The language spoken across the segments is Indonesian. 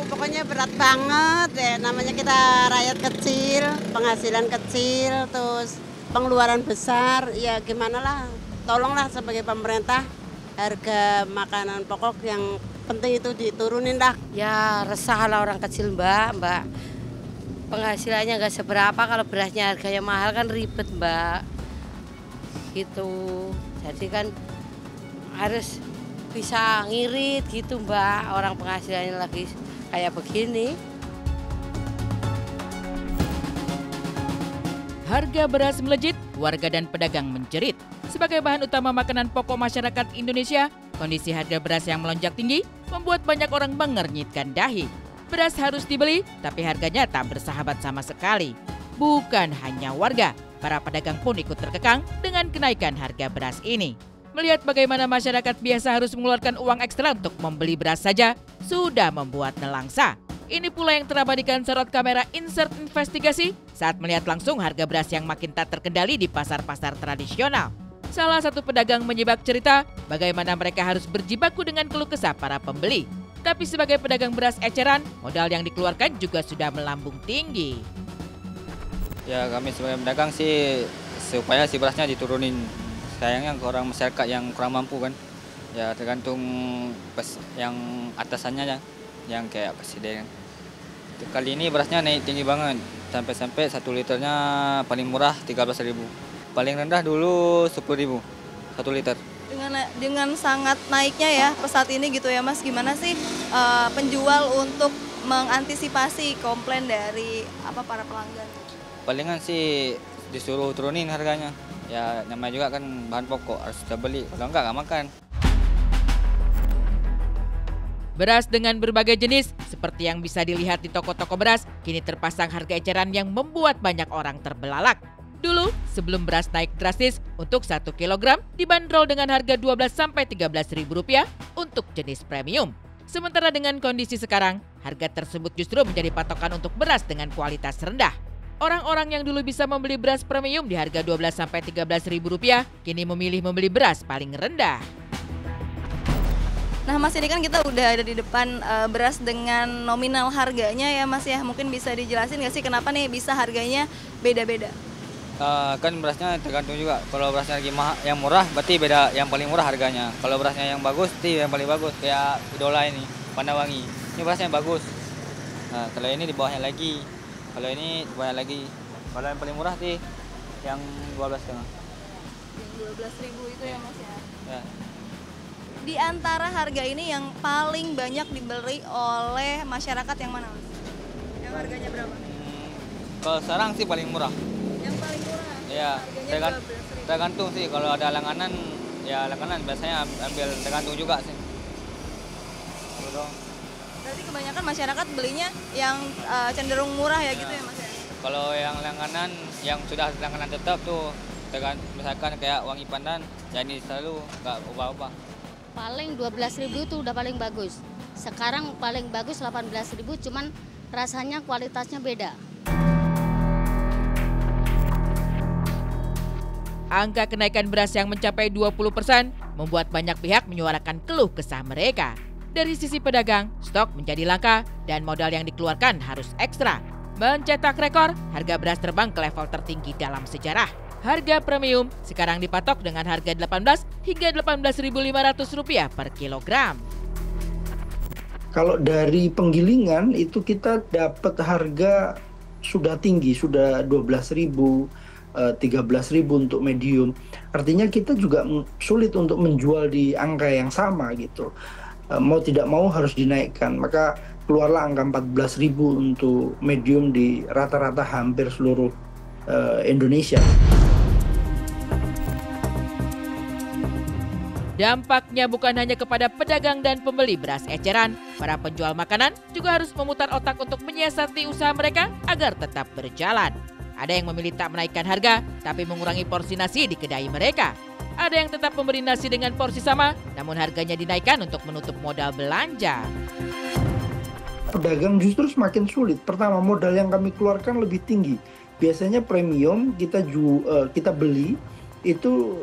pokoknya berat banget ya. Namanya kita rakyat kecil, penghasilan kecil, terus pengeluaran besar. Ya gimana lah, tolonglah sebagai pemerintah harga makanan pokok yang penting itu diturunin lah. Ya resah lah orang kecil mbak. Penghasilannya nggak seberapa, kalau berasnya harganya mahal kan ribet mbak. Gitu, jadi kan harus bisa ngirit gitu mbak, orang penghasilannya lagi kayak begini. Harga beras melejit, warga dan pedagang menjerit. Sebagai bahan utama makanan pokok masyarakat Indonesia, kondisi harga beras yang melonjak tinggi membuat banyak orang mengernyitkan dahi. Beras harus dibeli, tapi harganya tak bersahabat sama sekali. Bukan hanya warga, para pedagang pun ikut terkekang dengan kenaikan harga beras ini. Melihat bagaimana masyarakat biasa harus mengeluarkan uang ekstra untuk membeli beras saja, sudah membuat nelangsa. Ini pula yang terabadikan sorot kamera Insert Investigasi saat melihat langsung harga beras yang makin tak terkendali di pasar-pasar tradisional. Salah satu pedagang menyibak cerita bagaimana mereka harus berjibaku dengan keluh kesah para pembeli. Tapi sebagai pedagang beras eceran, modal yang dikeluarkan juga sudah melambung tinggi. Ya kami sebagai pedagang sih supaya si berasnya diturunin. Sayangnya ke orang masyarakat yang kurang mampu kan. Ya tergantung yang atasannya ya, yang kayak presiden. Kali ini berasnya naik tinggi banget. Sampai 1 liternya paling murah 13.000. Paling rendah dulu 10.000 1 liter. Dengan sangat naiknya ya pesat ini gitu ya Mas, gimana sih penjual untuk mengantisipasi komplain dari para pelanggan? Palingan sih disuruh turunin harganya. Ya namanya juga kan bahan pokok, harus kita beli, kalau enggak makan. Beras dengan berbagai jenis, seperti yang bisa dilihat di toko-toko beras, kini terpasang harga eceran yang membuat banyak orang terbelalak. Dulu, sebelum beras naik drastis, untuk 1 kilogram dibanderol dengan harga Rp12.000–13.000 untuk jenis premium. Sementara dengan kondisi sekarang, harga tersebut justru menjadi patokan untuk beras dengan kualitas rendah. Orang-orang yang dulu bisa membeli beras premium di harga Rp12.000–13.000, kini memilih membeli beras paling rendah. Nah Mas, ini kan kita udah ada di depan beras dengan nominal harganya ya Mas ya. Mungkin bisa dijelasin nggak sih kenapa nih bisa harganya beda-beda? Kan berasnya tergantung juga. Kalau berasnya lagi yang murah, berarti beda yang paling murah harganya. Kalau berasnya yang bagus, berarti yang paling bagus. Kayak Idola ini, Pandawangi. Ini berasnya bagus. Nah, kalau ini di bawahnya lagi. Kalau ini di bawahnya lagi. Kalau yang paling murah sih yang 12,5. Yang 12.000 itu ya Mas ya? Ya. Di antara harga ini yang paling banyak dibeli oleh masyarakat yang mana Mas? Yang harganya berapa? Kalau sekarang sih paling murah. Yang paling murah? Ya, Harganya 12.000. tergantung sih. Kalau ada langganan, ya langganan biasanya ambil tergantung juga sih. Berarti kebanyakan masyarakat belinya yang cenderung murah ya gitu ya Mas ya? Kalau yang langganan, yang sudah langganan tetap tuh, misalkan kayak wangi pandan, jadi selalu nggak ubah-ubah. Paling 12.000 itu udah paling bagus. Sekarang paling bagus 18.000, cuman rasanya kualitasnya beda. Angka kenaikan beras yang mencapai 20% membuat banyak pihak menyuarakan keluh kesah mereka. Dari sisi pedagang, stok menjadi langka dan modal yang dikeluarkan harus ekstra. Mencetak rekor, harga beras terbang ke level tertinggi dalam sejarah. Harga premium sekarang dipatok dengan harga Rp18.000–18.500 per kilogram. Kalau dari penggilingan itu kita dapat harga sudah tinggi, sudah 12.000, 13.000 untuk medium. Artinya kita juga sulit untuk menjual di angka yang sama gitu. Mau tidak mau harus dinaikkan. Maka keluarlah angka 14.000 untuk medium di rata-rata hampir seluruh Indonesia. Dampaknya bukan hanya kepada pedagang dan pembeli beras eceran, para penjual makanan juga harus memutar otak untuk menyiasati usaha mereka agar tetap berjalan. Ada yang memilih tak menaikkan harga, tapi mengurangi porsi nasi di kedai mereka. Ada yang tetap memberi nasi dengan porsi sama, namun harganya dinaikkan untuk menutup modal belanja. Pedagang justru semakin sulit. Pertama, modal yang kami keluarkan lebih tinggi. Biasanya premium kita beli itu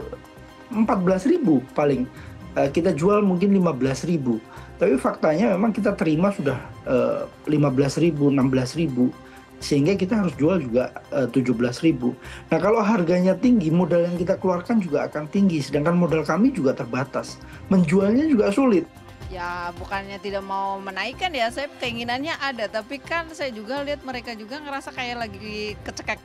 14.000 paling. Kita jual mungkin 15.000. Tapi faktanya memang kita terima sudah 15.000, 16.000, sehingga kita harus jual juga 17.000. Nah, kalau harganya tinggi, modal yang kita keluarkan juga akan tinggi, sedangkan modal kami juga terbatas. Menjualnya juga sulit. Ya bukannya tidak mau menaikkan ya, saya keinginannya ada, tapi kan saya juga lihat mereka juga ngerasa kayak lagi kecekek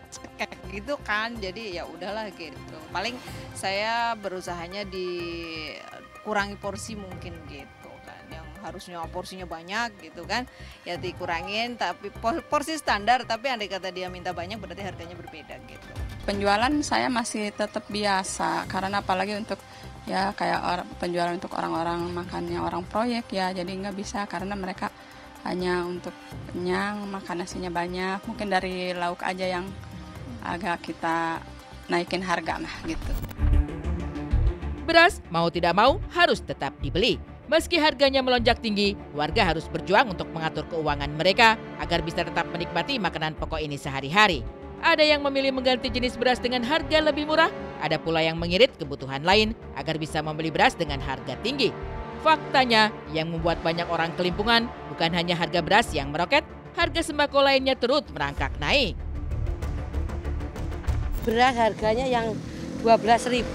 gitu kan, jadi ya udahlah gitu. Paling saya berusahanya dikurangi porsi mungkin gitu kan, yang harusnya porsinya banyak gitu kan, ya dikurangin tapi porsi standar, tapi andai kata dia minta banyak berarti harganya berbeda gitu. Penjualan saya masih tetap biasa, karena apalagi untuk ya kayak penjualan untuk orang-orang makannya orang proyek ya, jadi nggak bisa karena mereka hanya untuk kenyang, makan nasinya banyak, mungkin dari lauk aja yang agak kita naikin harga lah gitu. Beras mau tidak mau harus tetap dibeli. Meski harganya melonjak tinggi, warga harus berjuang untuk mengatur keuangan mereka agar bisa tetap menikmati makanan pokok ini sehari-hari. Ada yang memilih mengganti jenis beras dengan harga lebih murah, ada pula yang mengirit kebutuhan lain agar bisa membeli beras dengan harga tinggi. Faktanya, yang membuat banyak orang kelimpungan bukan hanya harga beras yang meroket, harga sembako lainnya turut merangkak naik. Beras harganya yang 12.000,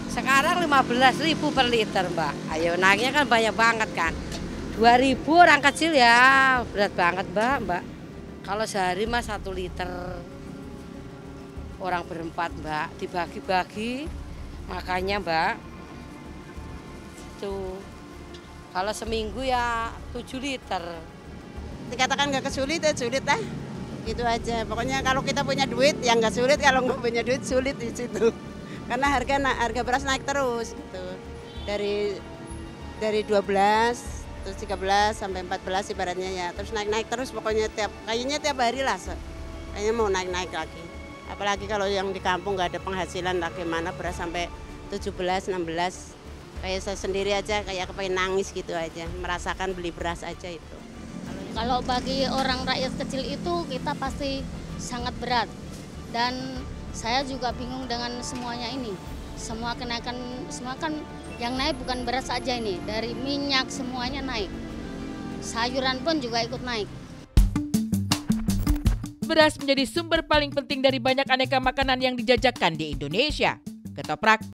sekarang 15.000 per liter, Mbak. Ayo naiknya kan banyak banget kan. 2.000 orang kecil ya, berat banget, Mbak. Kalau sehari mah 1 liter. Orang berempat, Mbak, dibagi-bagi makanya, Mbak. Tuh. Kalau seminggu ya 7 liter. Dikatakan nggak kesulit ya sulit lah. Gitu aja. Pokoknya kalau kita punya duit ya nggak sulit, kalau nggak punya duit sulit di situ. Karena harga beras naik terus gitu. Dari 12 terus 13 sampai 14 ibaratnya ya. Terus naik terus pokoknya kayaknya tiap hari lah. Kayaknya mau naik lagi. Apalagi kalau yang di kampung nggak ada penghasilan lah, gimana beras sampai 17, 16. Kayak saya sendiri aja kayak kepengen nangis gitu aja, merasakan beli beras aja itu. Kalau bagi orang rakyat kecil itu kita pasti sangat berat. Dan saya juga bingung dengan semuanya ini. Semua kenaikan, semua kan yang naik bukan beras saja ini, dari minyak semuanya naik. Sayuran pun juga ikut naik. Beras menjadi sumber paling penting dari banyak aneka makanan yang dijajakan di Indonesia. Ketoprak